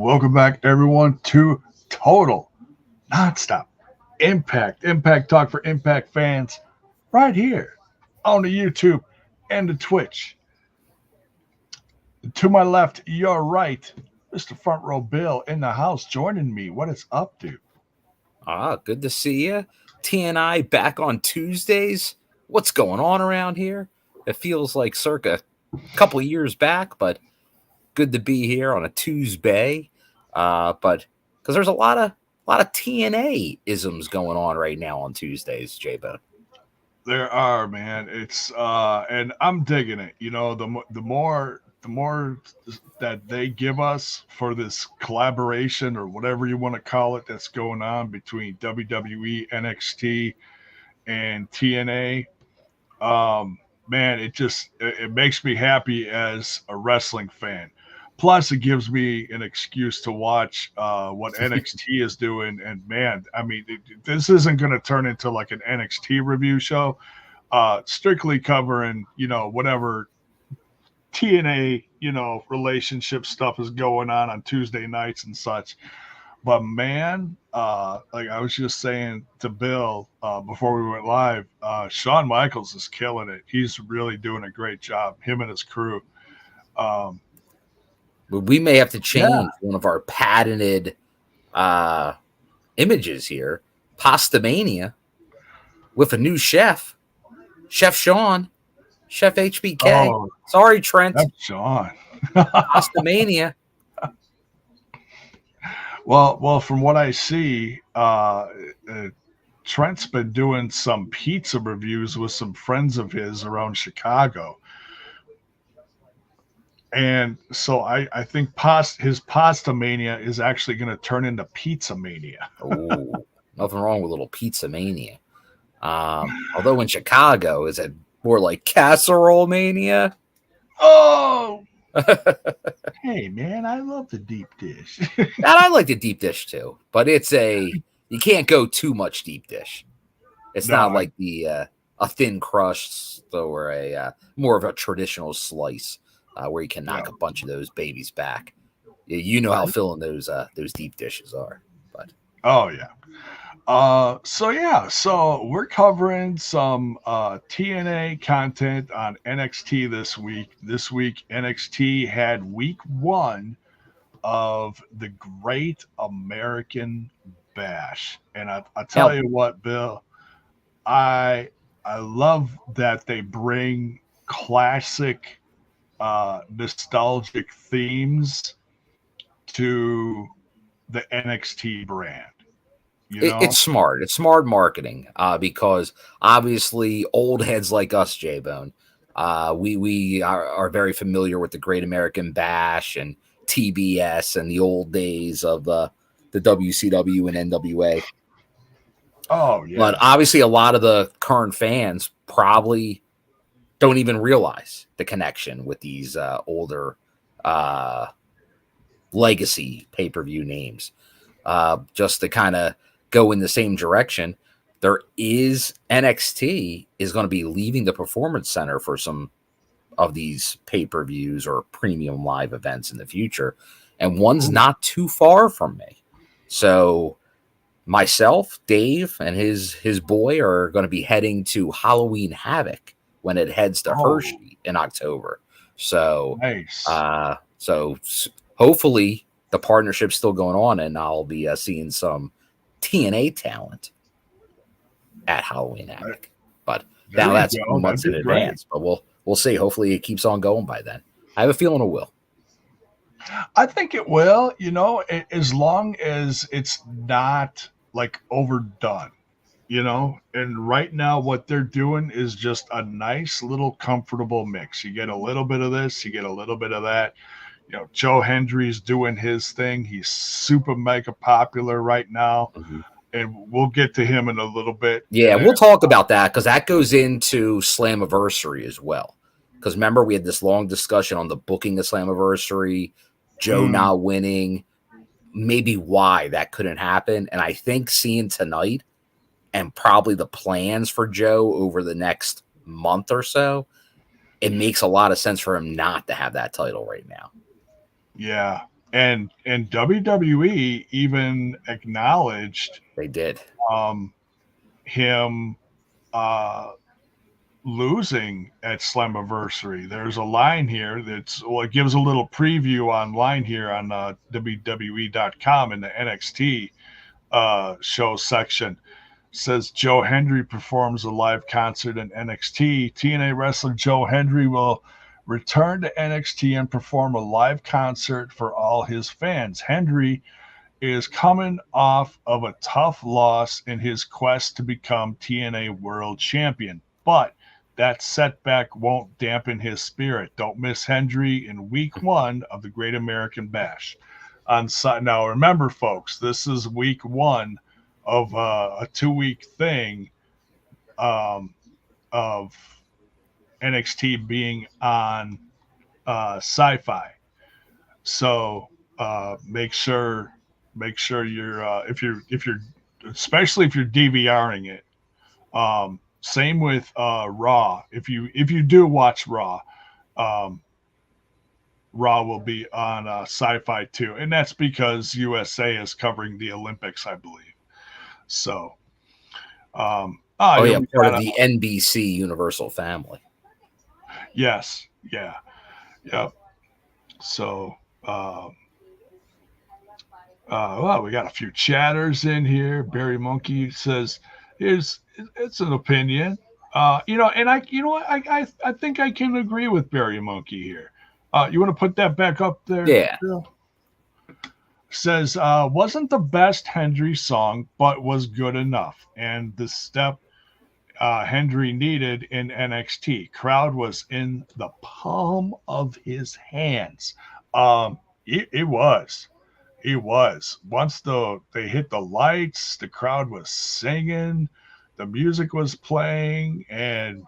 Welcome back, everyone, to Total Nonstop Impact Talk for Impact fans right here on the YouTube and the Twitch. To my left, your right, Mr. Front Row Bill in the house joining me. What is up, dude? Good to see you. TNI back on Tuesdays. What's going on around here? It feels like circa a couple of years back, but good to be here on a Tuesday. But because there's a lot of TNA isms going on right now on Tuesdays, J-Bone. There are, man. It's and I'm digging it. You know, the more that they give us for this collaboration or whatever you want to call it that's going on between WWE, NXT, and TNA, man, it makes me happy as a wrestling fan. Plus, it gives me an excuse to watch what NXT is doing. And man, I mean, this isn't going to turn into like an NXT review show. Strictly covering, whatever TNA, relationship stuff is going on Tuesday nights and such. But man, like I was just saying to Bill before we went live, Shawn Michaels is killing it. He's really doing a great job, him and his crew. We may have to change one of our patented images here. Pastamania with a new chef, Chef Sean, Chef HBK. Oh, sorry, Trent. That's Sean. Pastamania. Well, from what I see, Trent's been doing some pizza reviews with some friends of his around Chicago. And so I think his Pasta Mania is actually going to turn into Pizza Mania. Oh, nothing wrong with a little Pizza Mania. Although in Chicago, is it more like Casserole Mania? Oh! Hey, man, I love the deep dish. And I like the deep dish, too. But you can't go too much deep dish. It's not like a thin crust or a more of a traditional slice. Where you can knock a bunch of those babies back. You know how filling those deep dishes are. But oh yeah. So we're covering some TNA content on NXT this week. This week NXT had week 1 of the Great American Bash, and I tell you what, Bill, I love that they bring classic nostalgic themes to the NXT brand. It's smart. It's smart marketing because obviously old heads like us, J-Bone, we are very familiar with the Great American Bash and TBS and the old days of the WCW and NWA. Oh, yeah. But obviously a lot of the current fans probably don't even realize the connection with these older legacy pay-per-view names. Just to kind of go in the same direction, NXT is going to be leaving the Performance Center for some of these pay-per-views or premium live events in the future. And one's not too far from me. So myself, Dave, and his boy are going to be heading to Halloween Havoc when it heads to Hershey in October. So, nice. So hopefully the partnership's still going on, and I'll be seeing some TNA talent at Halloween Havoc. But now that's months in advance. But we'll see. Hopefully it keeps on going by then. I have a feeling it will. I think it will. As long as it's not like overdone. And right now what they're doing is just a nice little comfortable mix. You get a little bit of this, you get a little bit of that. Joe Hendry's doing his thing. He's super mega popular right now. Mm-hmm. And we'll get to him in a little bit. Yeah, we'll talk about that because that goes into Slammiversary as well. Because remember, we had this long discussion on the booking of Slammiversary, Joe not winning, maybe why that couldn't happen. And I think seeing tonight and probably the plans for Joe over the next month or so, it makes a lot of sense for him not to have that title right now. Yeah. and WWE even acknowledged They did. Him losing at Slammiversary. There's a line here it gives a little preview online here on WWE.com in the NXT show section. Says Joe Hendry performs a live concert in NXT. TNA wrestler Joe Hendry will return to NXT and perform a live concert for all his fans. Hendry is coming off of a tough loss in his quest to become TNA World Champion, but that setback won't dampen his spirit. Don't miss Hendry in week 1 of the Great American Bash. Now, remember, folks, this is week 1 of a 2-week thing of NXT being on Sci-Fi. So make sure you're if you're especially if you're DVRing it. Same with Raw. If you do watch Raw, Raw will be on Sci-Fi too, and that's because USA is covering the Olympics, I believe. So, part of the NBC Universal family. Yes, yeah, yep. So, well, we got a few chatters in here. Barry Monkey says, it's an opinion. And I think I can agree with Barry Monkey here. You want to put that back up there? Yeah. Bill? Says, wasn't the best Hendry song, but was good enough. And the step Hendry needed in NXT. Crowd was in the palm of his hands. It was. Once they hit the lights, the crowd was singing, the music was playing, and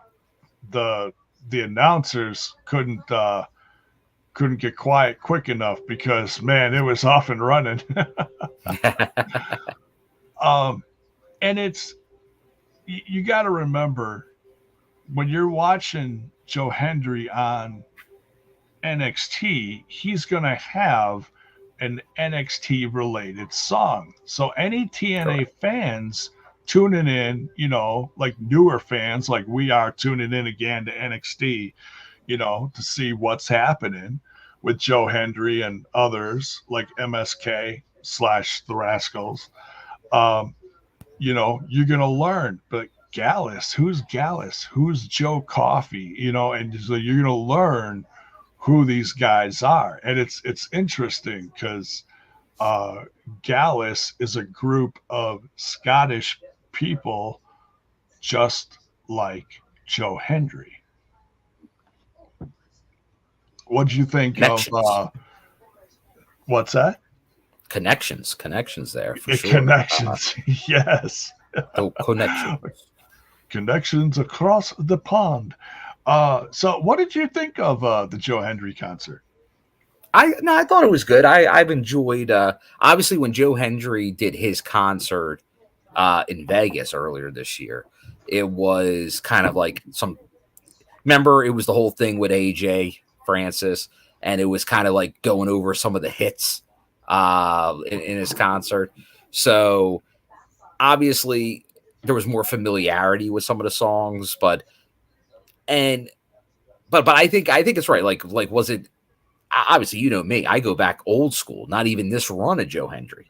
the announcers couldn't get quiet quick enough because, man, it was off and running. And you got to remember when you're watching Joe Hendry on NXT, he's going to have an NXT related song. So any TNA fans tuning in, like newer fans, like we are tuning in again to NXT, to see what's happening with Joe Hendry and others like MSK / the Rascalz. You're going to learn, but Gallus, who's Gallus? Who's Joe Coffey? And so you're going to learn who these guys are. And it's interesting because Gallus is a group of Scottish people just like Joe Hendry. What do you think of what's that? Connections there for sure. Connections, yes. Connections across the pond. So what did you think of the Joe Hendry concert? I thought it was good. I've enjoyed obviously when Joe Hendry did his concert in Vegas earlier this year, it was kind of like remember it was the whole thing with AJ Francis, and it was kind of like going over some of the hits in his concert. So obviously there was more familiarity with some of the songs, but I think it's right. Like was it obviously, me, I go back old school, not even this run of Joe Hendry.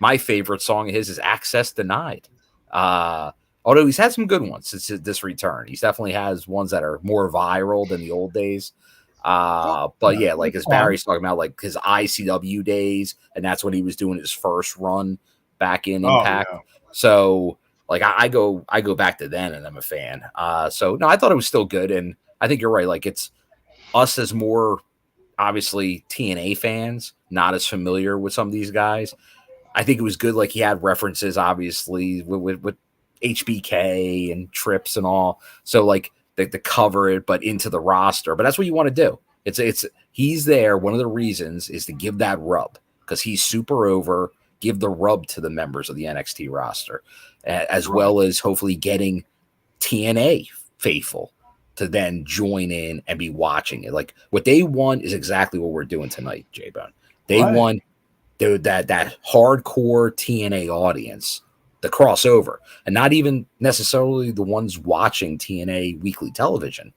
My favorite song of his is Access Denied. Although he's had some good ones since this return. He definitely has ones that are more viral than the old days. But yeah, like as Barry's talking about, like his ICW days, and that's when he was doing his first run back in Impact. Yeah. So like I go back to then, and I'm a fan. So no, I thought it was still good, and I think you're right. Like it's us as more obviously TNA fans, not as familiar with some of these guys. I think it was good. Like he had references, obviously, with HBK and Trips and all. So like the cover it, but into the roster. But that's what you want to do. It's he's there. One of the reasons is to give that rub because he's super over. Give the rub to the members of the NXT roster, as well as hopefully getting TNA faithful to then join in and be watching it. Like what they want is exactly what we're doing tonight, J-Bone. They want that hardcore TNA audience, the crossover, and not even necessarily the ones watching TNA weekly television.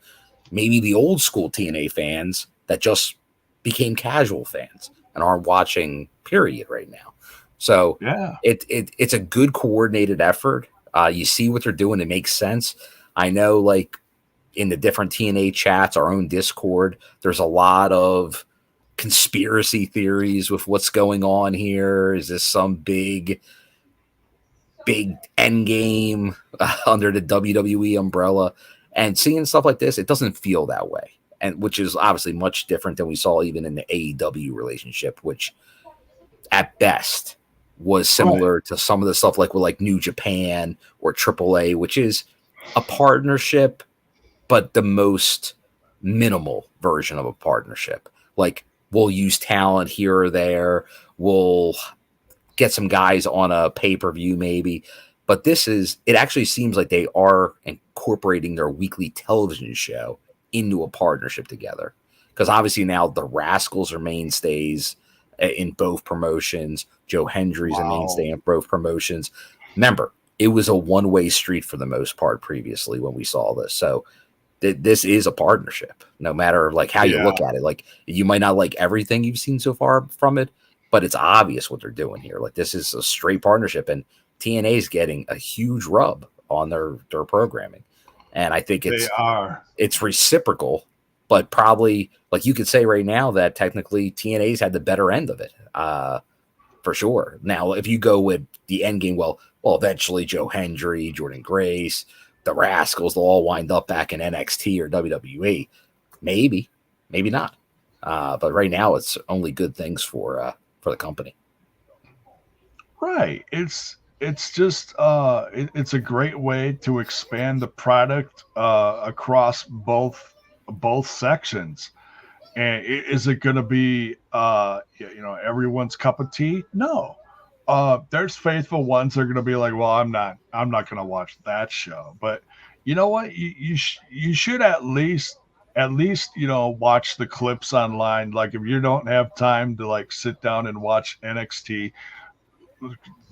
Maybe the old school TNA fans that just became casual fans and aren't watching period right now. So Yeah. It's a good coordinated effort. You see what they're doing. It makes sense. I know, like, in the different TNA chats, our own Discord, there's a lot of conspiracy theories with what's going on here. Is this some big end game under the WWE umbrella? And seeing stuff like this, it doesn't feel that way. And which is obviously much different than we saw even in the AEW relationship, which at best was similar to some of the stuff like with like New Japan or AAA, which is a partnership, but the most minimal version of a partnership. Like, we'll use talent here or there. We'll get some guys on a pay-per-view maybe. But it actually seems like they are incorporating their weekly television show into a partnership together. Because obviously now the Rascalz are mainstays in both promotions. Joe Hendry's a mainstay in both promotions. Remember, it was a one-way street for the most part previously when we saw this. So this is a partnership, no matter like how you look at it. Like, you might not like everything you've seen so far from it, but it's obvious what they're doing here. Like, this is a straight partnership, and TNA is getting a huge rub on their programming. And I think it's reciprocal, but probably, like, you could say right now that technically TNA's had the better end of it, for sure. Now, if you go with the end game, well, eventually Joe Hendry, Jordan Grace, the Rascalz, they'll all wind up back in NXT or WWE. Maybe not. But right now, it's only good things for the company. Right. It's just it's a great way to expand the product across both sections. And is it going to be everyone's cup of tea? No. There's faithful ones that are going to be like, well, I'm not going to watch that show. But you know what? You should at least watch the clips online. Like, if you don't have time to like sit down and watch NXT,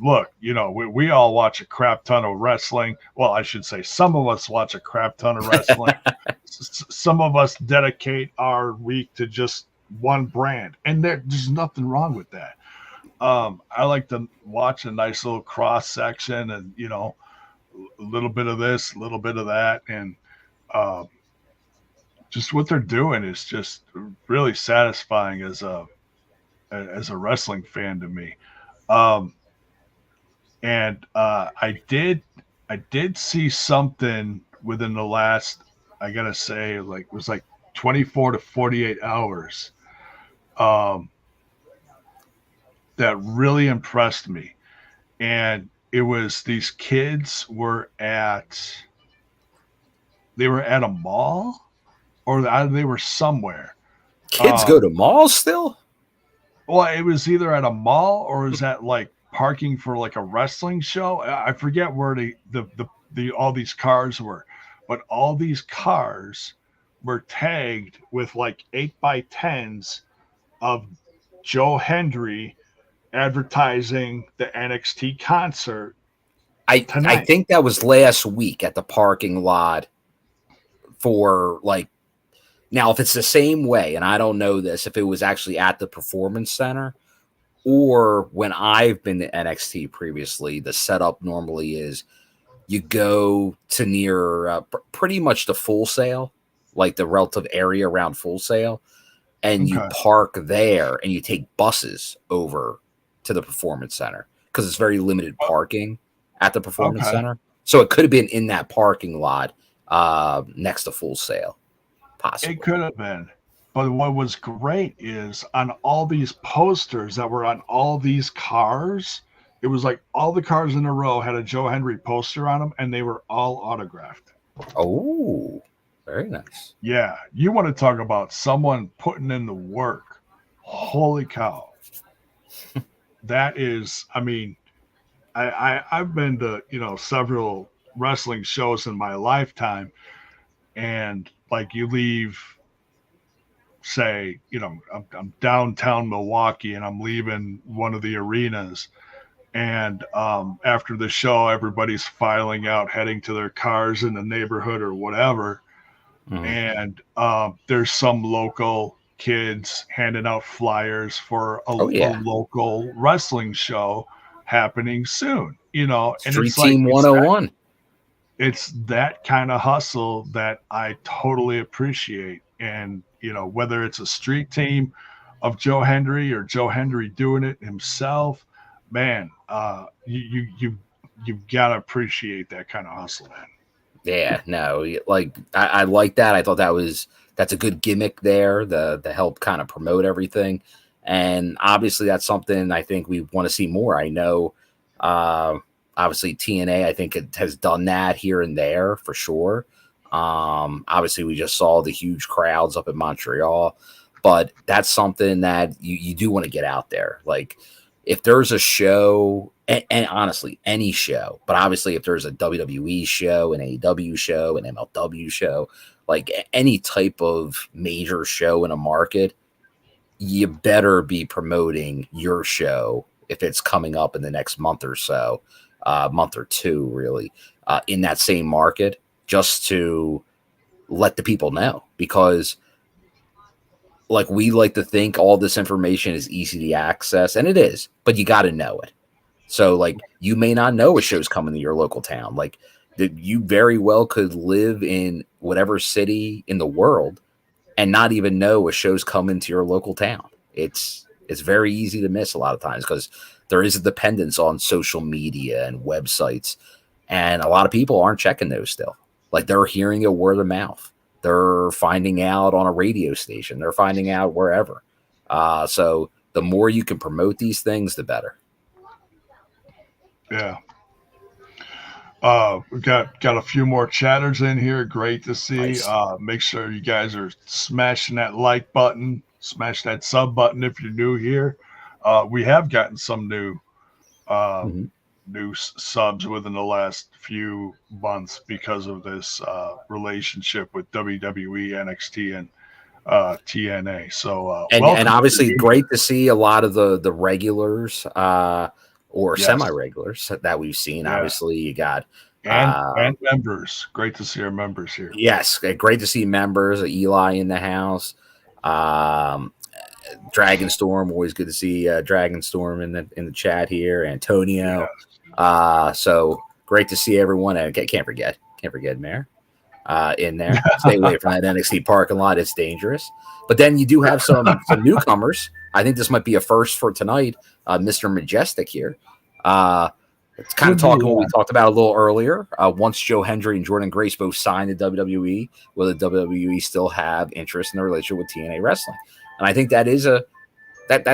look, we all watch a crap ton of wrestling. Well, I should say some of us watch a crap ton of wrestling. Some of us dedicate our week to just one brand, and there's nothing wrong with that. I like to watch a nice little cross section, and a little bit of this, a little bit of that, and just what they're doing is just really satisfying as a wrestling fan to me. And I did see something within the last, I gotta say, like, it was like 24 to 48 hours. That really impressed me. And it was these kids were at a mall, or they were somewhere. Kids go to malls still? Well, it was either at a mall or it was at like parking for like a wrestling show. I forget where the all these cars were, but all these cars were tagged with like 8x10s of Joe Hendry advertising the NXT concert. I think that was last week at the parking lot for like, now if it's the same way, and I don't know this, if it was actually at the Performance Center or when I've been to NXT previously, the setup normally is you go to near pretty much the Full Sail, like the relative area around Full Sail, and you park there and you take buses over to the Performance Center because it's very limited parking at the Performance Center. So it could have been in that parking lot next to Full Sail, possibly. It could have been. But what was great is on all these posters that were on all these cars, it was like all the cars in a row had a Joe Hendry poster on them, and they were all autographed. Oh, very nice. Yeah. You want to talk about someone putting in the work. Holy cow. That is, I mean, I've been to, several wrestling shows in my lifetime, and like, you leave say, I'm downtown Milwaukee and I'm leaving one of the arenas, and after the show, everybody's filing out, heading to their cars in the neighborhood or whatever, and there's some local kids handing out flyers for a local wrestling show happening soon, and Street it's like Team 101. it's that kind of hustle that I totally appreciate. And, whether it's a street team of Joe Hendry or Joe Hendry doing it himself, man, you've got to appreciate that kind of hustle, man. Yeah, no, like I like that. I thought that's a good gimmick there, the help kind of promote everything. And obviously that's something I think we want to see more. I know, obviously TNA, I think it has done that here and there for sure. Obviously we just saw the huge crowds up in Montreal, but that's something that you do want to get out there. Like if there's a show, and honestly, any show, but obviously if there's a WWE show, an AEW show, an MLW show, like any type of major show in a market, you better be promoting your show if it's coming up in the next month or so, month or two, really, in that same market, just to let the people know. Because like we like to think all this information is easy to access, and it is, but you got to know it. So like you may not know a show's coming to your local town. Like you very well could live in whatever city in the world and not even know a show's coming to your local town. It's very easy to miss a lot of times because there is a dependence on social media and websites, and a lot of people aren't checking those still. Like they're hearing it word of mouth. They're finding out on a radio station. They're finding out wherever. So the more you can promote these things, the better. Yeah. We've got a few more chatters in here. Great to see. Nice. Make sure you guys are smashing that like button, smash that sub button if you're new here. We have gotten some new subs within the last few months because of this relationship with WWE, NXT, and TNA. So and obviously great to see a lot of the regulars or semi-regulars that we've seen. Yeah. Obviously, you got and members. Great to see our members here. Yes, great to see members. Eli in the house. Dragonstorm, always good to see Dragonstorm in the chat here. Antonio. Yeah. So great to see everyone. And can't forget Mayor in there. Stay away from that NXT parking lot. It's dangerous. But then you do have some newcomers. I think this might be a first for tonight. Mr. Majestic here. It's kind of talking what we talked about a little earlier. Once Joe Hendry and Jordan Grace both signed the WWE, will the WWE still have interest in the relationship with TNA Wrestling? And I think that's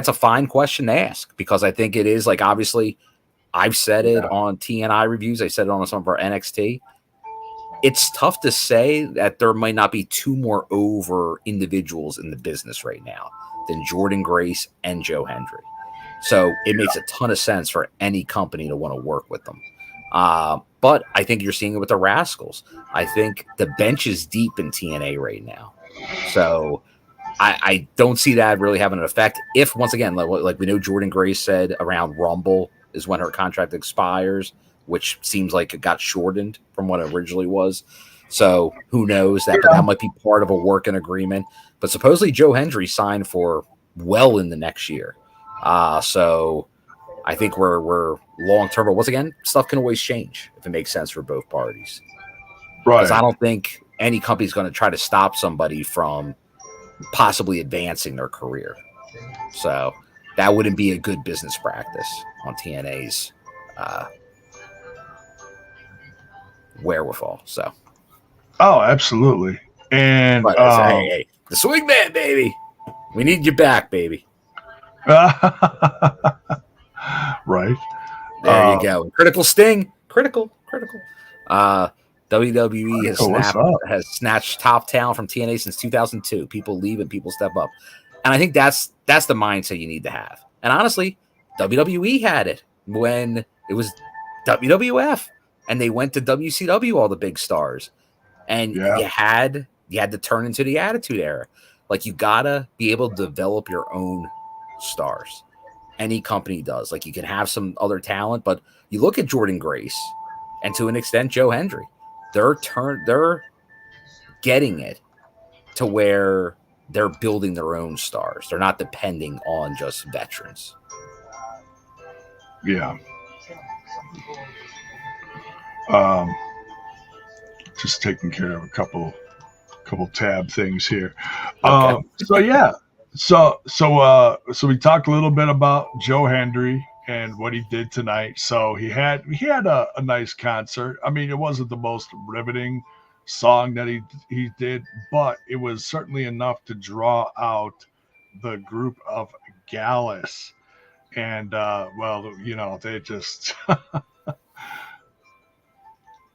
a fine question to ask, because I think it is, like, obviously I've said it on TNI reviews. I said it on some of our NXT. It's tough to say that there might not be two more over individuals in the business right now than Jordan Grace and Joe Hendry. So it makes a ton of sense for any company to want to work with them. But I think you're seeing it with the Rascalz. I think the bench is deep in TNA right now. So I don't see that really having an effect. If, once again, like we know Jordan Grace said around Rumble is when her contract expires, which seems like it got shortened from what it originally was. So who knows that, but that might be part of a working agreement. But supposedly Joe Hendry signed for well in the next year. So I think we're long-term, but once again, stuff can always change if it makes sense for both parties. Right. Because I don't think any company's going to try to stop somebody from possibly advancing their career. So that wouldn't be a good business practice on TNA's wherewithal. So. Oh, absolutely. And hey, the swing man, baby. We need you back, baby. Right. There you go. Critical sting. Critical. WWE has snatched top talent from TNA since 2002. People leave and people step up. And I think that's the mindset you need to have. And honestly, WWE had it when it was WWF and they went to WCW, all the big stars. And you had to turn into the Attitude Era. Like, you gotta be able to develop your own stars. Any company does. Like, you can have some other talent, but you look at Jordan Grace and to an extent Joe Hendry. They're getting it to where they're building their own stars. They're not depending on just veterans. Yeah. Just taking care of a couple tab things here. Okay. So yeah. So we talked a little bit about Joe Hendry and what he did tonight. So he had a nice concert. I mean, it wasn't the most riveting song that he did, but it was certainly enough to draw out the group of Gallus. And well, you know, they just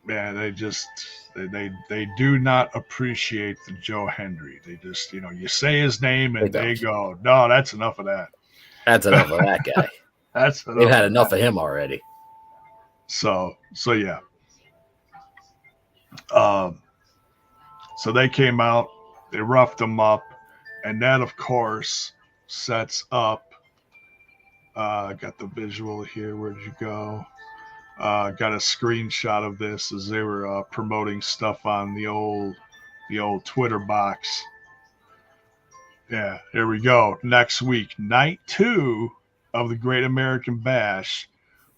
man, they do not appreciate the Joe Hendry. They just, you know, you say his name and they go, no, that's enough of that. That's enough of that guy. They've had enough of him already. So yeah. So they came out, they roughed him up, and that of course sets up. I got the visual here. Where'd you go? Got a screenshot of this as they were promoting stuff on the old Twitter box. Yeah, here we go. Next week, night 2 of the Great American Bash,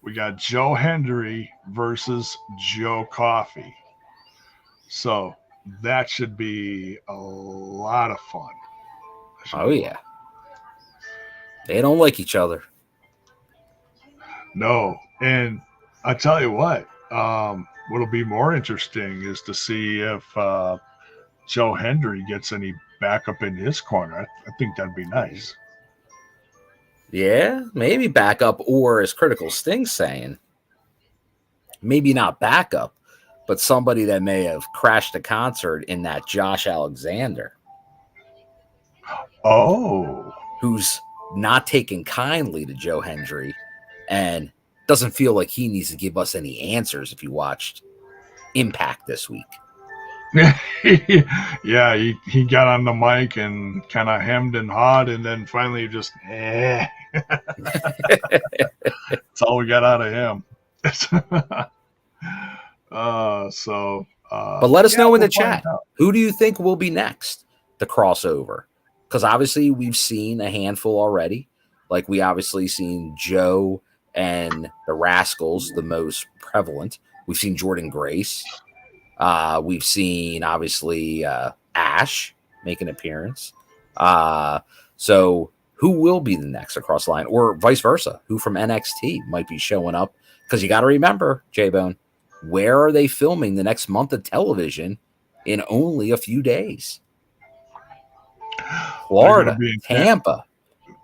we got Joe Hendry versus Joe Coffey. So that should be a lot of fun. Oh yeah, they don't like each other. No, and I tell you what, what'll be more interesting is to see if Joe Hendry gets any backup in his corner. I think that'd be nice. Yeah, maybe backup, or as Critical Sting's saying, maybe not backup, but somebody that may have crashed a concert in that Josh Alexander. Oh. Who's not taking kindly to Joe Hendry and doesn't feel like he needs to give us any answers if you watched Impact this week. Yeah, he got on the mic and kind of hemmed and hawed, and then finally just, That's all we got out of him. But let us know in the chat. Who do you think will be next to cross over? Because obviously we've seen a handful already. Like, we obviously seen Joe and the Rascalz, the most prevalent. We've seen Jordan Grace. We've seen, obviously, Ash make an appearance. So who will be the next across the line? Or vice versa. Who from NXT might be showing up? Because you got to remember, J-Bone, where are they filming the next month of television in only a few days? Florida, Tampa.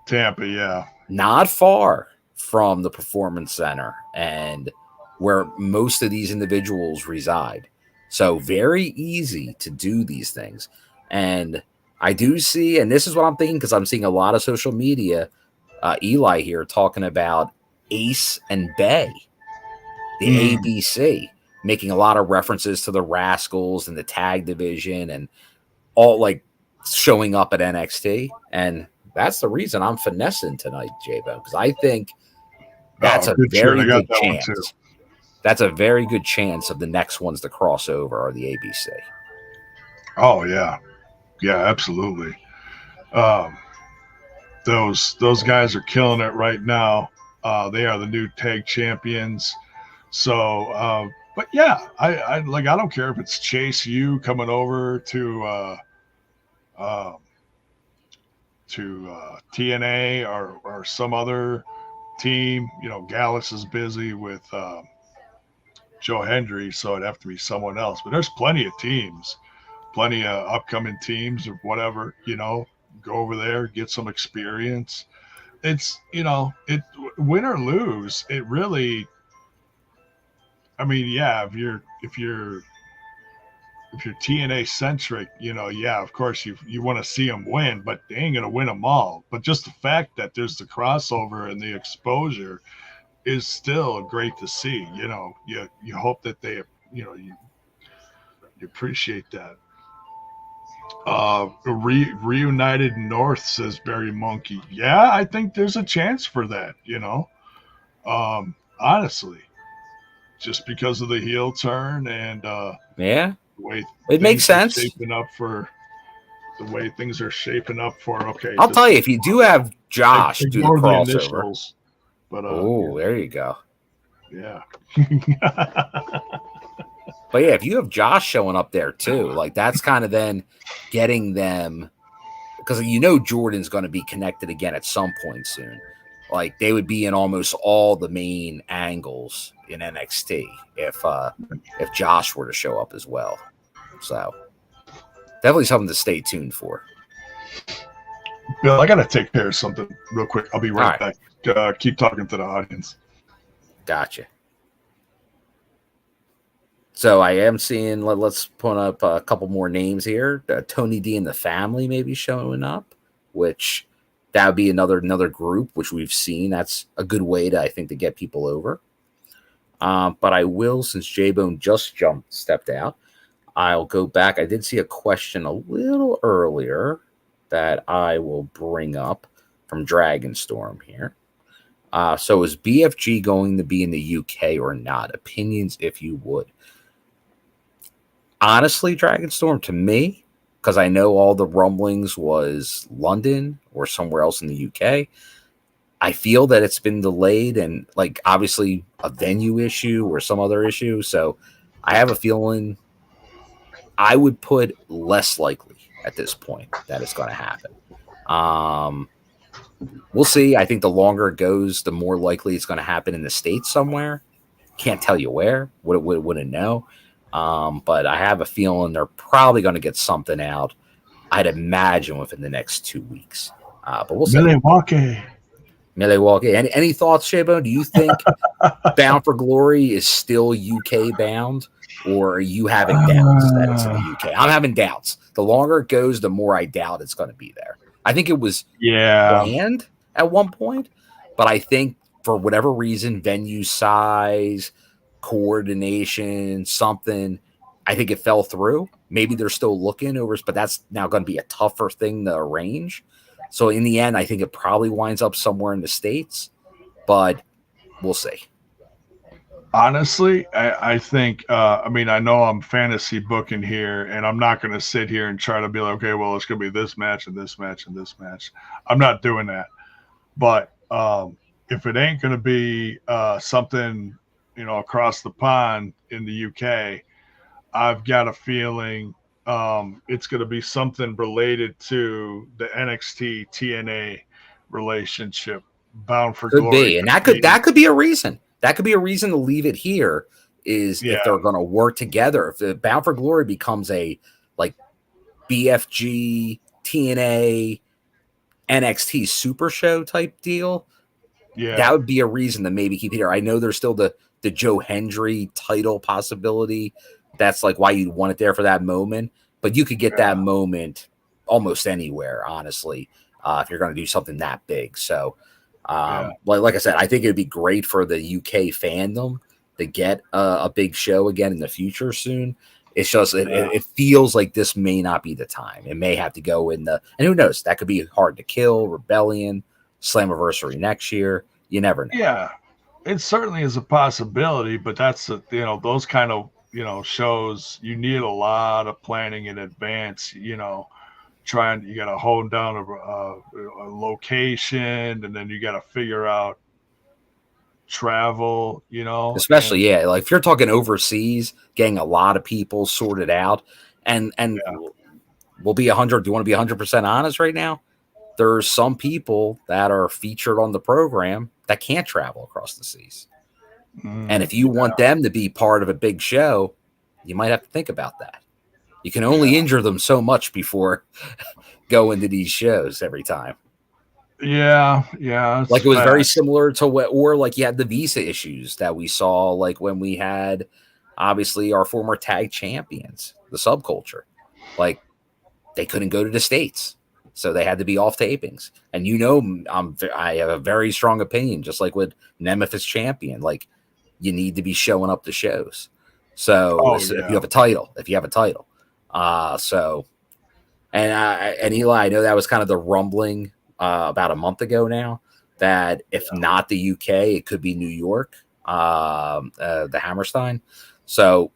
Tampa, yeah. Not far from the Performance Center and where most of these individuals reside. So very easy to do these things. And I do see, and this is what I'm thinking, because I'm seeing a lot of social media, Eli here talking about Ace and Bay, the ABC, making a lot of references to the Rascalz and the tag division and all, like, showing up at NXT. And that's the reason I'm finessing tonight, J-Bo, because I think that's a very good chance. That's a very good chance of the next ones to cross over are the ABC. Oh yeah, yeah, absolutely. Those guys are killing it right now. They are the new tag champions. So, but yeah, I don't care if it's Chase U coming over to TNA or some other team. You know, Gallus is busy with Joe Hendry, so it'd have to be someone else. But there's plenty of teams, plenty of upcoming teams or whatever. You know, go over there, get some experience. It's, you know, it win or lose. It really. I mean, yeah, if you're TNA centric, you know, yeah, of course you want to see them win, but they ain't gonna win them all. But just the fact that there's the crossover and the exposure is still great to see. You know, you hope that they, you know, you appreciate that. Reunited North, says Barry Monkey. Yeah, I think there's a chance for that, honestly, just because of the heel turn and Yeah, the way it makes things are sense. shaping up for okay, I'll tell this you, if you do have Josh do the ignore the crossover. initials, but Oh, there you go. yeah. But yeah, if you have Josh showing up there too, like that's kind of then getting them, because Jordan's going to be connected again at some point soon. Like they would be in almost all the main angles in NXT if Josh were to show up as well. So definitely something to stay tuned for. Bill, I gotta take care of something real quick. I'll be All right right, back. Keep talking to the audience. gotcha. So I am seeing. Let's put up a couple more names here. Tony D and the family may be showing up, which that would be another group which we've seen. That's a good way to, I think, to get people over. But I will, since J-Bone just stepped out, I'll go back. I did see a question a little earlier that I will bring up from Dragonstorm here. So is BFG going to be in the UK or not? Opinions, if you would. Honestly, Dragonstorm, to me, because I know all the rumblings was London or somewhere else in the UK, I feel that it's been delayed and like obviously a venue issue or some other issue. So I have a feeling I would put less likely at this point that it's going to happen. We'll see. I think the longer it goes, the more likely it's going to happen in the States somewhere. Can't tell you where. Wouldn't know. But I have a feeling they're probably going to get something out. I'd imagine within the next 2 weeks. But we'll see. Milwaukee. Any thoughts, Shabo? Do you think Bound for Glory is still UK bound, or are you having doubts that it's in the UK? I'm having doubts. The longer it goes, the more I doubt it's going to be there. I think it was planned at one point, but I think for whatever reason, venue size, coordination, something, I think it fell through. Maybe they're still looking over, but that's now going to be a tougher thing to arrange. So in the end, I think it probably winds up somewhere in the States, but we'll see. Honestly, I think, I know I'm fantasy booking here, and I'm not going to sit here and try to be like, okay, well, it's going to be this match and this match and this match. I'm not doing that. But if it ain't going to be something, across the pond in the UK, I've got a feeling it's going to be something related to the NXT-TNA relationship. Bound for Glory. Be, and that could be a reason. That could be a reason to leave it here. Is if they're going to work together. If the Bound for Glory becomes a like BFG, TNA, NXT Super Show type deal, that would be a reason to maybe keep it here. I know there's still the Joe Hendry title possibility. That's like why you'd want it there for that moment. But you could get that moment almost anywhere, honestly, if you're going to do something that big. So, like I said, I think it would be great for the UK fandom to get a big show again in the future soon. It's just it feels like this may not be the time. It may have to go in and who knows? That could be Hard to Kill, Rebellion, Slammiversary next year. You never know. Yeah, it certainly is a possibility, but that's those kind of shows, you need a lot of planning in advance. You got to hold down a location, and then you got to figure out travel. Especially like if you're talking overseas, getting a lot of people sorted out, and we'll be 100. Do you want to be 100% honest right now? There's some people that are featured on the program that can't travel across the seas. And if you want them to be part of a big show, you might have to think about that. You can only injure them so much before going to these shows every time. Yeah. Like it was very similar to or like you had the visa issues that we saw, like when we had obviously our former tag champions, the Subculture. Like they couldn't go to the States. So they had to be off tapings. And I have a very strong opinion, just like with Nemeth's champion. Like you need to be showing up to shows. So if you have a title. So And Eli, I know that was kind of the rumbling about a month ago now, that if not the UK, it could be New York, the Hammerstein. So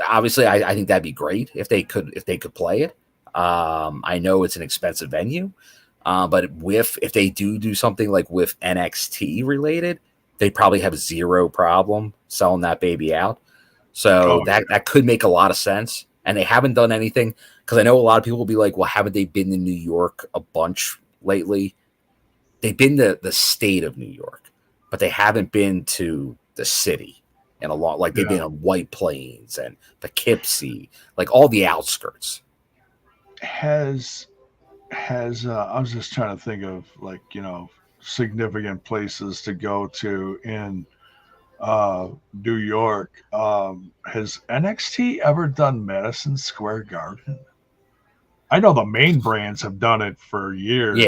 obviously, I think that'd be great if they could play it. I know it's an expensive venue, but if they do something like with NXT related, they probably have zero problem selling that baby out. So that could make a lot of sense. And they haven't done anything, because I know a lot of people will be like, well, haven't they been in New York a bunch lately? They've been to the state of New York, but they haven't been to the city in a lot. Like they've been on White Plains and Poughkeepsie, like all the outskirts. Has I was just trying to think of, like, significant places to go to in New York. Has NXT ever done Madison Square Garden? I know the main brands have done it for years,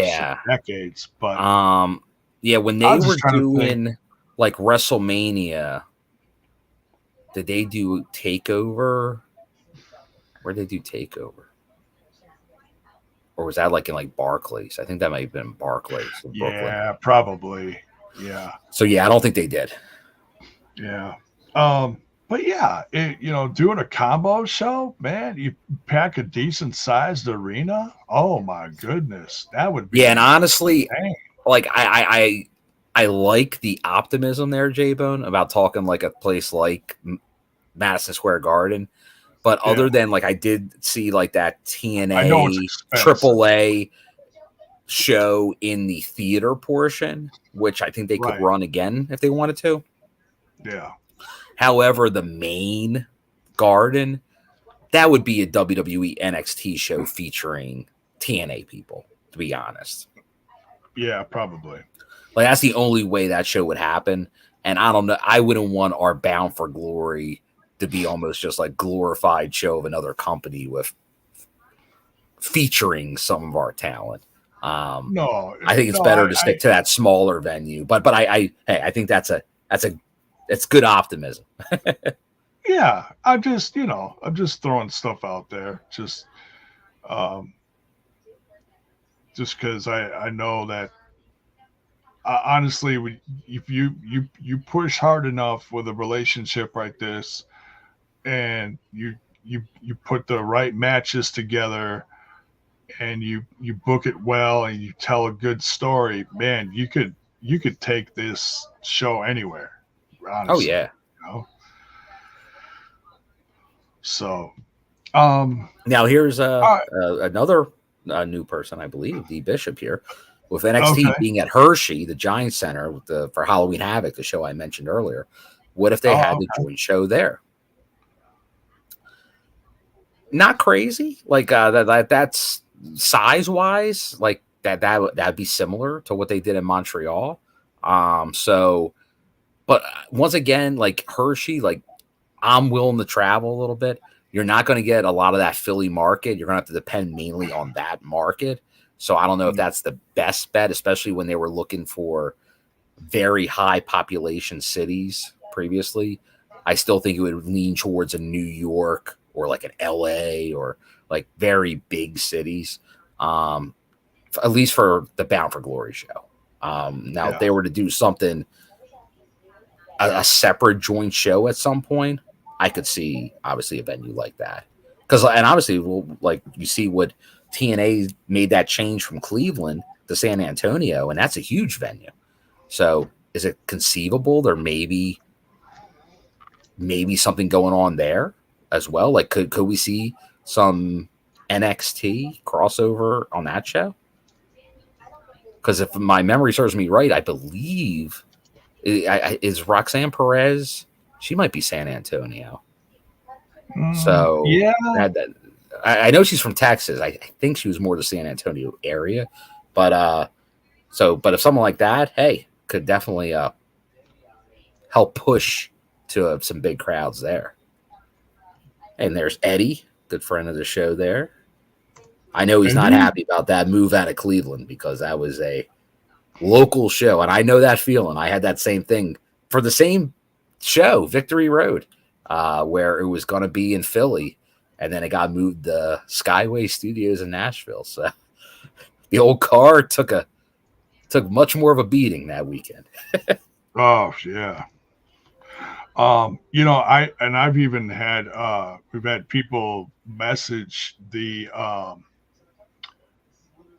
decades, but when they were doing like WrestleMania, did they do Takeover? Where did they do Takeover? Or was that like in like Barclays? I think that might have been Barclays in Brooklyn. Yeah, probably. Yeah. So I don't think they did. Yeah. But yeah, doing a combo show, man, you pack a decent sized arena. Oh my goodness, that would be. Yeah, and honestly, like I like the optimism there, J-Bone, about talking like a place like Madison Square Garden. But other than like, I did see like that TNA AAA show in the theater portion, which I think they could run again if they wanted to. Yeah. However, the main garden, that would be a WWE NXT show featuring TNA people, to be honest. Yeah, probably. Like, that's the only way that show would happen. And I don't know, I wouldn't want our Bound for Glory to be almost just like glorified show of another company with featuring some of our talent. No, I think it's better to stick to that smaller venue. But I think it's good optimism. Yeah, I'm just throwing stuff out there, just because I know that honestly, if you push hard enough with a relationship like this, and you put the right matches together, and you book it well, and you tell a good story, man, you could take this show anywhere. Honestly, oh yeah. So, now here's another new person, I believe, D Bishop here, with NXT being at Hershey, the Giant Center, for Halloween Havoc, the show I mentioned earlier. What if they had the joint show there? Not crazy, like that's size wise, like that'd be similar to what they did in Montreal. But once again, like Hershey, like I'm willing to travel a little bit. You're not going to get a lot of that Philly market. You're going to have to depend mainly on that market. So I don't know if that's the best bet, especially when they were looking for very high population cities previously. I still think it would lean towards a New York or like an LA or like very big cities, at least for the Bound for Glory show. If they were to do something, a separate joint show at some point, I could see obviously a venue like that. And obviously, like you see what TNA made that change from Cleveland to San Antonio, and that's a huge venue. So is it conceivable there maybe something going on there as well? Like could we see some NXT crossover on that show? Because if my memory serves me right, I believe is Roxanne Perez. She might be San Antonio. So yeah, I know she's from Texas. I think she was more the San Antonio area, but if someone like that, hey, could definitely help push to some big crowds there. And there's Eddie, good friend of the show there. I know he's not happy about that move out of Cleveland because that was a local show, and I know that feeling. I had that same thing for the same show, Victory Road, where it was going to be in Philly, and then it got moved to Skyway Studios in Nashville. So the old car took much more of a beating that weekend. Oh yeah. I've even had we've had people message the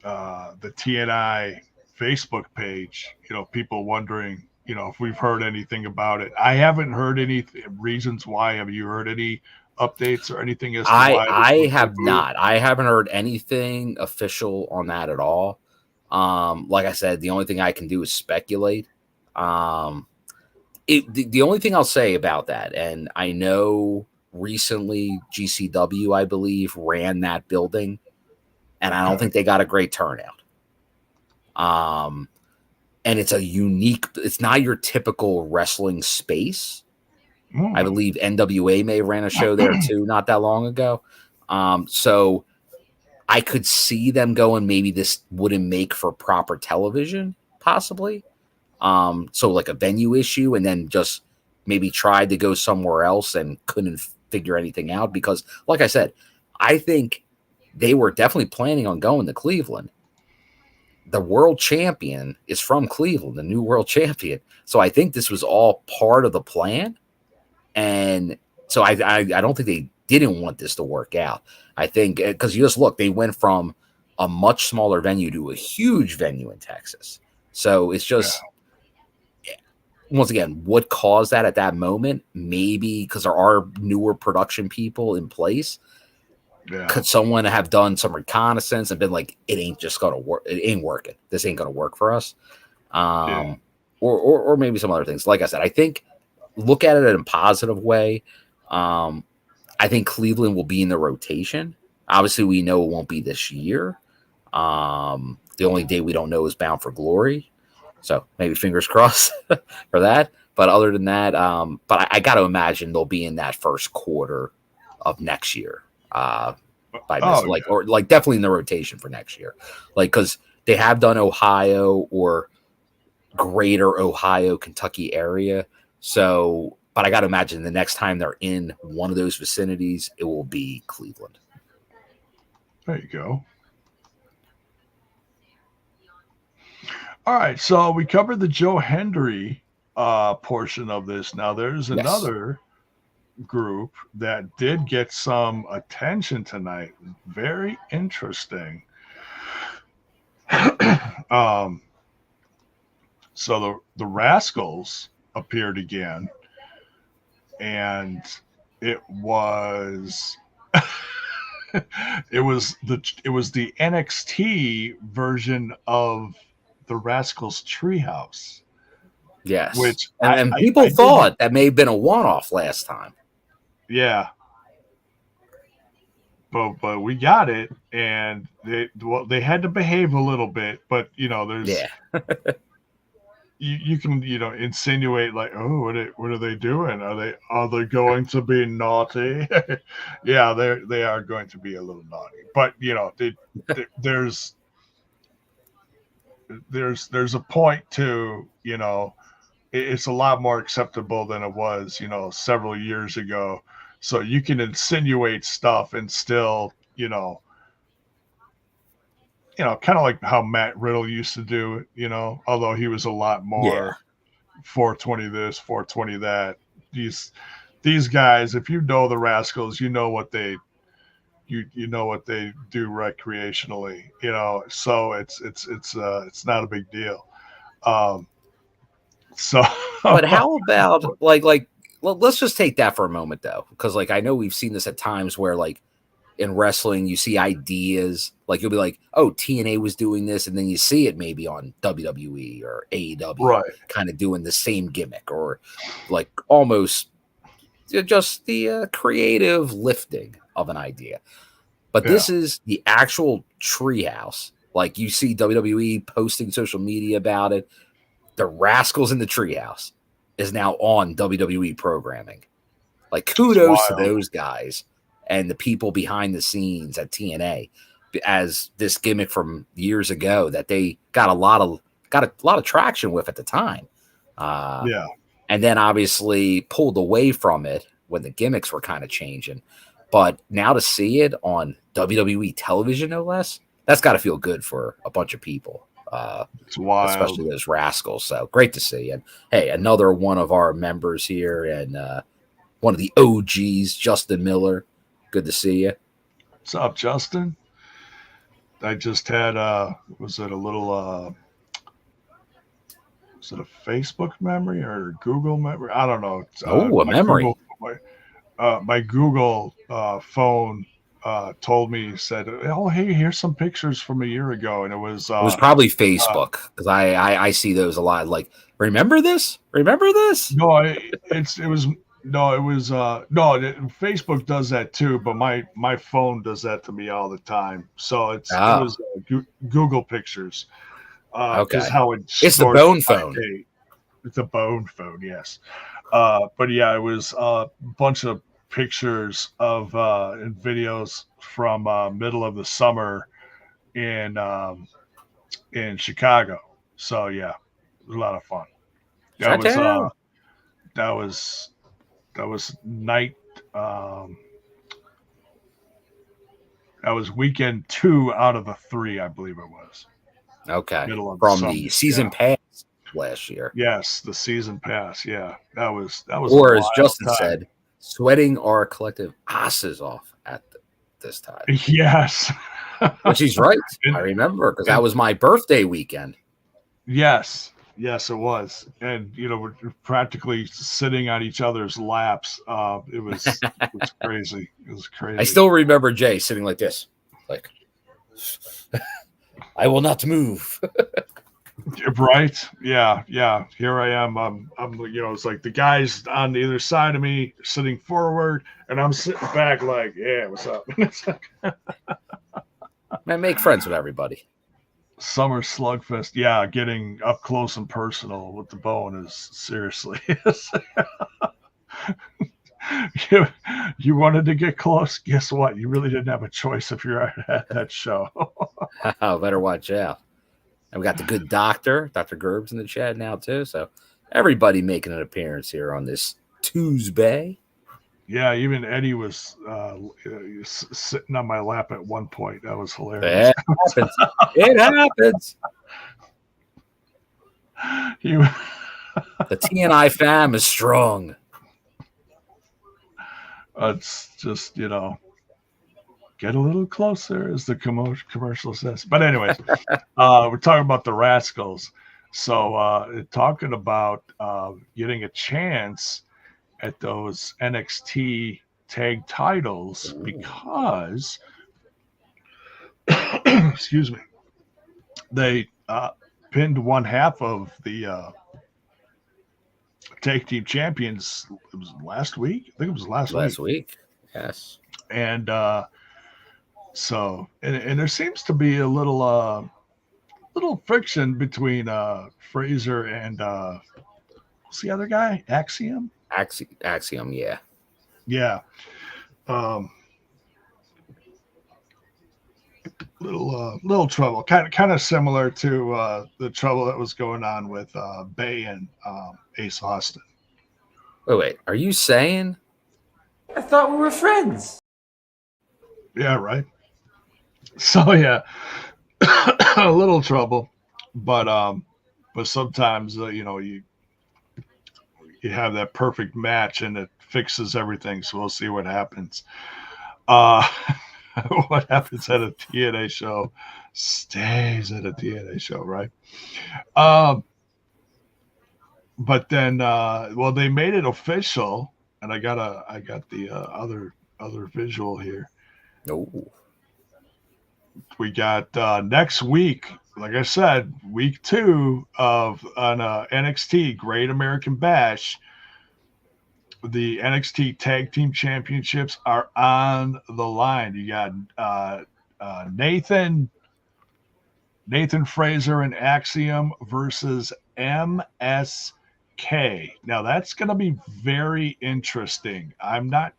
TNI Facebook page, people wondering, if we've heard anything about it. I haven't heard any reasons why. Have you heard any updates or anything as to why? I have not. I haven't heard anything official on that at all. Like I said, the only thing I can do is speculate. The only thing I'll say about that, and I know recently GCW, I believe, ran that building, and I don't think they got a great turnout. And it's it's not your typical wrestling space. I believe NWA may have ran a show there too, not that long ago. So I could see them going, maybe this wouldn't make for proper television, possibly. So like a venue issue, and then just maybe tried to go somewhere else and couldn't figure anything out. Because like I said, I think they were definitely planning on going to Cleveland. The world champion is from Cleveland, the new world champion. So I think this was all part of the plan. And so I don't think they didn't want this to work out. I think because you just look, they went from a much smaller venue to a huge venue in Texas. So it's just, once again, what caused that at that moment? Maybe because there are newer production people in place. Yeah. Could someone have done some reconnaissance and been like, it ain't just going to work. It ain't working. This ain't going to work for us. Or maybe some other things. Like I said, I think look at it in a positive way. I think Cleveland will be in the rotation. Obviously, we know it won't be this year. The only day we don't know is Bound for Glory. So maybe fingers crossed for that. But other than that, but I got to imagine they'll be in that first quarter of next year. Or definitely in the rotation for next year. Like, because they have done Ohio or greater Ohio, Kentucky area. So, but I got to imagine the next time they're in one of those vicinities, it will be Cleveland. There you go. All right, so we covered the Joe Hendry portion of this. Now there's another group that did get some attention tonight. Very interesting. So the Rascalz appeared again, and it was it was the NXT version of the Rascalz Treehouse. Yes, which and people thought that may have been a one-off last time. Yeah, but we got it, and they had to behave a little bit, but there's you can insinuate like, oh, what are they doing? Are they going to be naughty? Yeah, they are going to be a little naughty, but there's a point to it's a lot more acceptable than it was several years ago. So you can insinuate stuff and still kind of like how Matt Riddle used to do it, although he was a lot more 420 this, 420 that. These guys, if you know the Rascalz, you know what they what they do recreationally, so it's not a big deal. So but how about like let's just take that for a moment though, because like I know we've seen this at times where like in wrestling you see ideas, like you'll be like, oh, TNA was doing this, and then you see it maybe on WWE or AEW kind of doing the same gimmick, or like almost just the creative lifting of an idea. But this is the actual Treehouse. Like you see WWE posting social media about it. The Rascalz in the Treehouse is now on WWE programming. Like kudos to those guys and the people behind the scenes at TNA, as this gimmick from years ago that they got a lot of traction with at the time. And then obviously pulled away from it when the gimmicks were kind of changing. But now to see it on WWE television, no less, that's got to feel good for a bunch of people, It's wild. especially those Rascalz. So great to see. And hey, another one of our members here and one of the OGs, Justin Miller. Good to see you. What's up, Justin? I just had was it a little was it a Facebook memory or Google memory? I don't know. A memory. My Google phone told me, said, "Oh, hey, here's some pictures from a year ago," and it was probably Facebook because I see those a lot. Like, remember this? Remember this? No, it was Facebook does that too, but my phone does that to me all the time. So it was Google Pictures. Okay, how it's the bone phone. It's a bone phone, yes. But yeah, it was a bunch of pictures of and videos from middle of the summer in Chicago. So yeah, it was a lot of fun. That was night. That was weekend 2 out of the 3, I believe it was. Okay, from the season pass last year. Yes, the season pass. Yeah, that was. Or as Justin said, sweating our collective asses off at this time. Yes, which he's right. I remember because that was my birthday weekend. Yes, it was, and we're practically sitting on each other's laps. It was crazy. It was crazy. I still remember Jay sitting like this, like I will not move. Right? Yeah. Here I am. I'm. It's like the guys on the other side of me sitting forward, and I'm sitting back, like, yeah, what's up? Man, make friends with everybody. Summer slugfest. Yeah, getting up close and personal with the bone is seriously. You wanted to get close. Guess what? You really didn't have a choice if you're at that show. Better watch out. And we got the good doctor, Dr. Gerbs, in the chat now too. So everybody making an appearance here on this Tuesday. Yeah, even Eddie was sitting on my lap at one point. That was hilarious. It happens. The TNI fam is strong. It's just, get a little closer, as the commercial says. But anyways, we're talking about the Rascalz. So talking about getting a chance at those NXT tag titles because, excuse me, they pinned one half of the tag team champions. It was last week. I think it was last week. Yes. And so there seems to be a little friction between Fraser and what's the other guy? Axiom, yeah. Little trouble, kind of similar to the trouble that was going on with Bay and Ace Austin. Wait, are you saying? I thought we were friends. Yeah, right. So yeah, a little trouble, but sometimes you have that perfect match and it fixes everything. So we'll see what happens. What happens at a TNA show stays at a TNA show, right? But then, they made it official, and I got the other visual here. Oh. We got next week, like I said, week 2 of an NXT Great American Bash. The NXT Tag Team Championships are on the line. You got Nathan Fraser and Axiom versus MSK. Now that's going to be very interesting. I'm not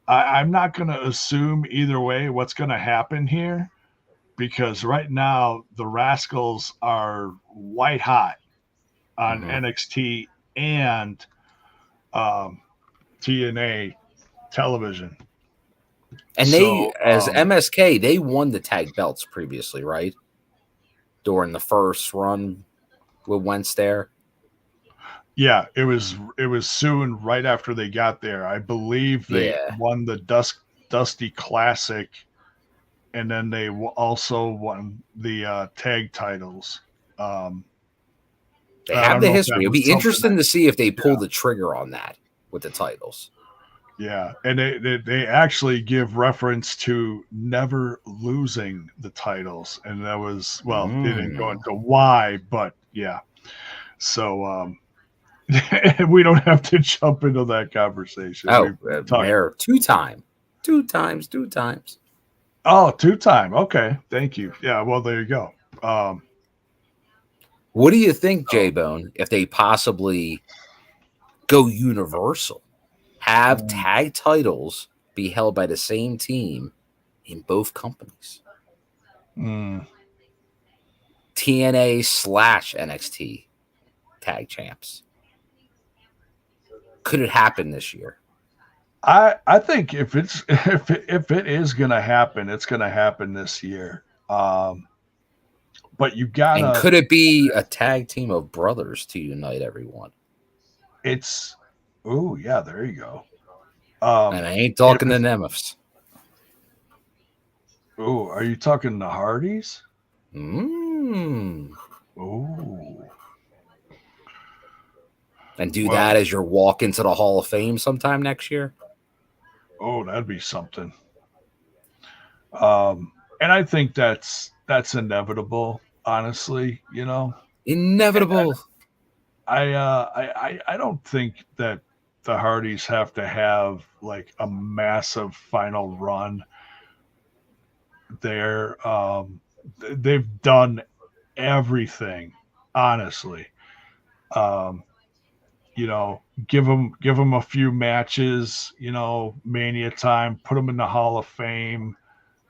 going to assume either way what's going to happen here, because right now the Rascalz are white hot on NXT and TNA television. And So, they, as MSK, they won the tag belts previously, right? During the first run with Wentz there. yeah, it was soon right after they got there. I believe they Yeah. won the Dusty Classic, and then they also won the tag titles. They I have don't the know if that history. It'll was be something interesting that, to see if they pull the trigger on that with the titles. yeah, and they actually give reference to never losing the titles, and that was, well, they didn't go into why, but yeah. So we don't have to jump into that conversation. Oh, We've talked. Mayor, two times. Oh, two-time. Okay, thank you. Yeah, well, there you go. What do you think, So, J-Bone, if they possibly go universal? Have tag titles be held by the same team in both companies. mm, TNA / NXT tag champs. Could it happen this year? I think if it is gonna happen, it's gonna happen this year. But you And gotta. could it be a tag team of brothers to unite everyone? It's. Oh yeah, there you go. And I ain't If talking the it's, Nemeths. oh, are you talking the Hardys? Mm. Oh, And do well, that as your walk into the Hall of Fame sometime next year? oh, that'd be something. And I think that's inevitable. Honestly, Inevitable. I don't think that the Hardys have to have like a massive final run there. They've done everything, honestly. Um, give them a few matches, Mania time, put them in the Hall of Fame,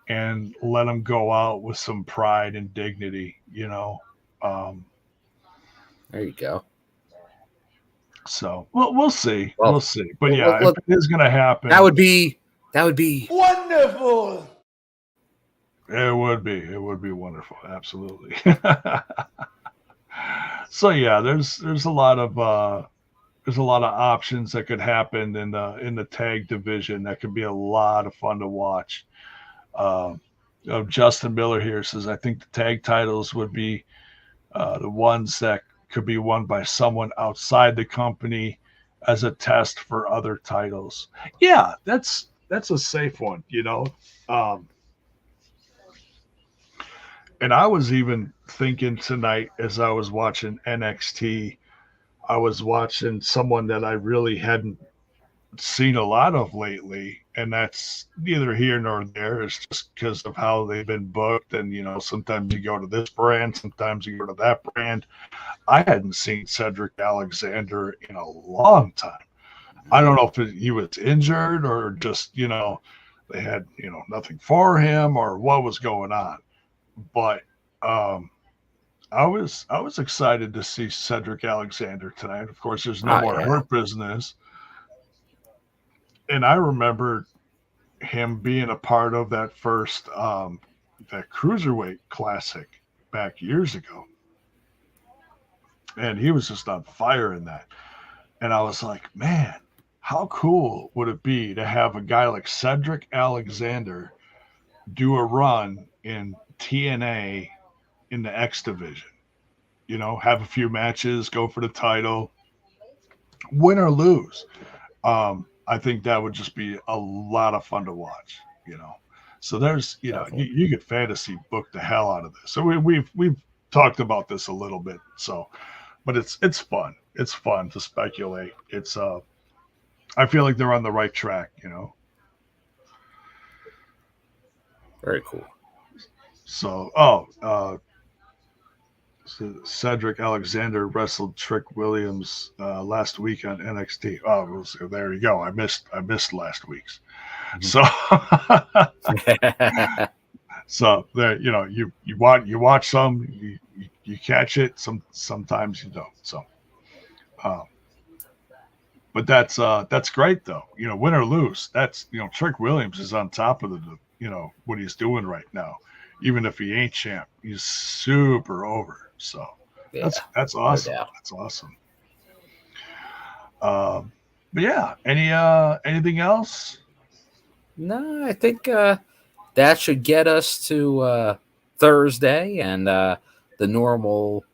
and let them go out with some pride and dignity. Um, There you go. so we'll see, Well, we'll see. But yeah, look, if it is going to happen, that would be Wonderful. it would be wonderful, absolutely. So yeah, there's a lot of options that could happen in the tag division that could be a lot of fun to watch. Justin Miller here says, I think the tag titles would be the ones that could be won by someone outside the company as a test for other titles. Yeah, that's a safe one. And I was even thinking tonight as I was watching NXT, I was watching someone that I really hadn't seen a lot of lately, and that's neither here nor there. It's just because of how they've been booked, and sometimes you go to this brand, sometimes you go to that brand. I hadn't seen Cedric Alexander in a long time. I don't know if he was injured or just they had nothing for him or what was going on, but I was excited to see Cedric Alexander tonight. Of course, there's no more Hurt Business. And I remember him being a part of that first that Cruiserweight Classic back years ago. And he was just on fire in that. And I was like, man, how cool would it be to have a guy like Cedric Alexander do a run in TNA in the X division? Have a few matches, go for the title, win or lose. I think that would just be a lot of fun to watch. So there's, you could fantasy book the hell out of this. So we've talked about this a little bit. So, but it's fun. It's fun to speculate. It's I feel like they're on the right track. Very cool. So, Cedric Alexander wrestled Trick Williams last week on NXT. Oh, so there you go. I missed last week's. So, so there, you watch some, you catch it. Sometimes you don't. So, But that's great though. You know, win or lose, that's, you know, Trick Williams is on top of the you know what he's doing right now. Even if he ain't champ, he's super over. So Yeah, that's no awesome. doubt. That's awesome. But yeah, anything else? No, I think that should get us to Thursday and the normal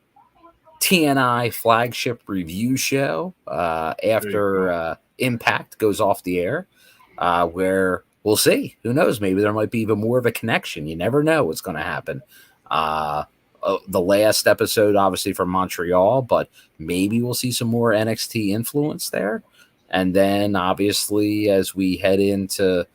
TNI flagship review show There you go. after Impact goes off the air, where we'll see. Who knows? Maybe there might be even more of a connection. You never know what's going to happen. The last episode, obviously, from Montreal, but maybe we'll see some more NXT influence there. And then, obviously, as we head into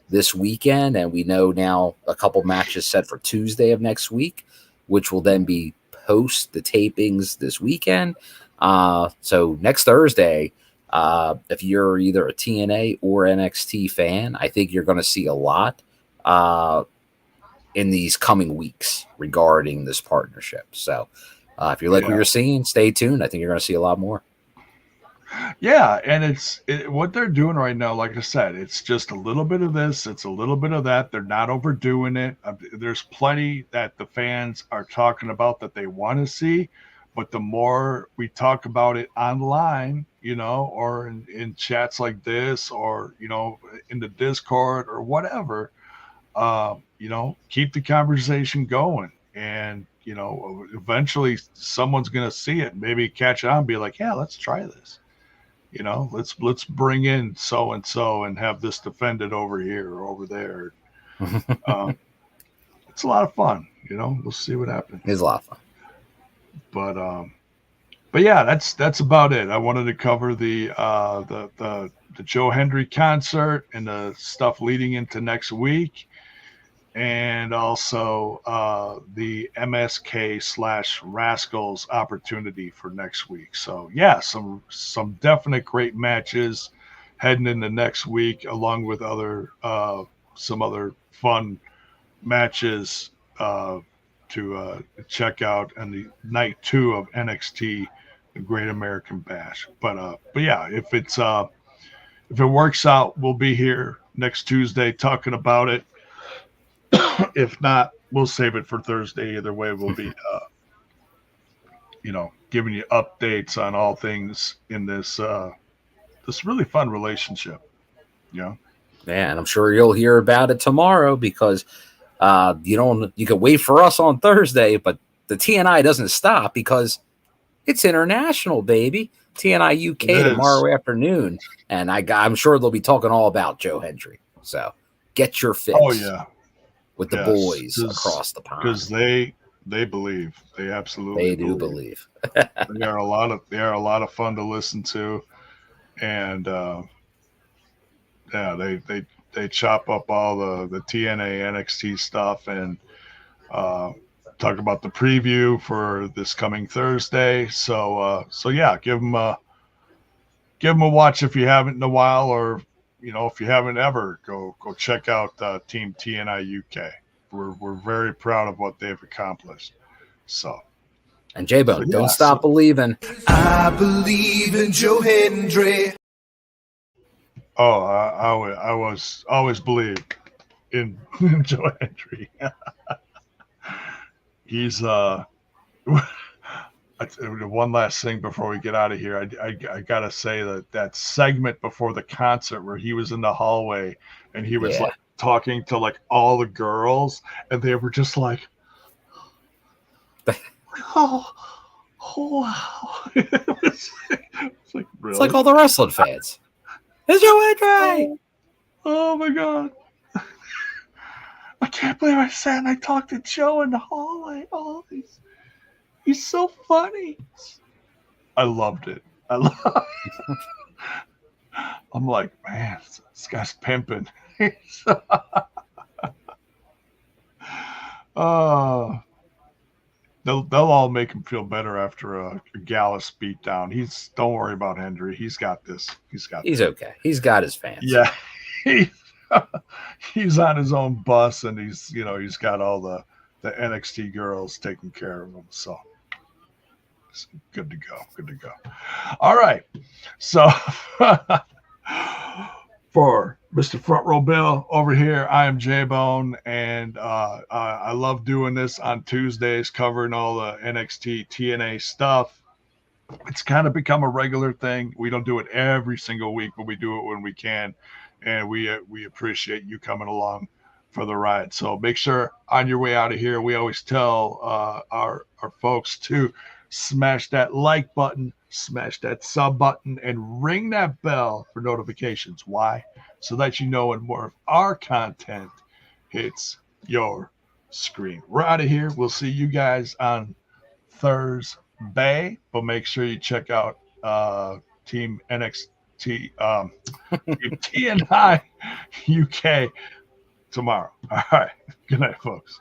this weekend, and we know now a couple matches set for Tuesday of next week, which will then be post the tapings this weekend. So next Thursday, if you're either a TNA or NXT fan, I think you're going to see a lot in these coming weeks regarding this partnership. So if you like what you're seeing, stay tuned. I think you're going to see a lot more. Yeah, and what they're doing right now. Like I said, it's just a little bit of this, it's a little bit of that. They're not overdoing it. There's plenty that the fans are talking about that they want to see, but the more we talk about it online, you know, or in chats like this, or you know, in the Discord or whatever, you know, keep the conversation going, and you know, eventually someone's gonna see it, maybe catch on, and be like, yeah, let's try this. You know, let's bring in so and so and have this defended over here or over there. It's a lot of fun. You know, we'll see what happens. It's a lot of fun. But yeah, that's about it. I wanted to cover the Joe Hendry concert and the stuff leading into next week, and also the MSK / Rascalz opportunity for next week. So yeah, some definite great matches heading into next week, along with some other fun matches to check out on the night 2 of NXT, the Great American Bash. But yeah, if it works out, we'll be here next Tuesday talking about it. If not, we'll save it for Thursday. Either way, we'll be, you know, giving you updates on all things in this really fun relationship. Yeah. Yeah, and I'm sure you'll hear about it tomorrow because you can wait for us on Thursday, but the TNI doesn't stop because it's international, baby. TNI UK tomorrow afternoon, and I'm sure they'll be talking all about Joe Hendry. So get your fix. Oh yeah. With the boys across the pond, because they believe, they absolutely do believe. they are a lot of fun to listen to, and yeah, they chop up all the TNA NXT stuff and talk about the preview for this coming Thursday. So yeah, give them a watch if you haven't in a while, or you know, if you haven't ever, go check out Team TNI UK. We're very proud of what they've accomplished. So, and J-Bone, don't stop believing. I believe in Joe Hendry. Oh, I was always believed in Joe Hendry. He's one last thing before we get out of here. I gotta say that segment before the concert where he was in the hallway and he was like talking to like all the girls, and they were just like, oh wow. It's like, really? It's like all the wrestling fans. It's Joe Hendry. Oh my god. I can't believe I sat and I talked to Joe in the hallway. Oh, he's so funny. I loved it. I'm like, man, this guy's pimping. They'll all make him feel better after a Gallus beatdown. Don't worry about Hendry. He's got this. He's okay. He's got his fans. Yeah. He's on his own bus, and he's got all the NXT girls taking care of him. So Good to go. Good to go. All right. So for Mr. Front Row Bill over here, I am J-Bone, and I love doing this on Tuesdays, covering all the NXT TNA stuff. It's kind of become a regular thing. We don't do it every single week, but we do it when we can, and we appreciate you coming along for the ride. So make sure on your way out of here, we always tell our folks to smash that like button, smash that sub button, and ring that bell for notifications. Why? So that you know when more of our content hits your screen. We're out of here. We'll see you guys on Thursday, but make sure you check out Team NXT, TNI UK tomorrow. All right. Good night, folks.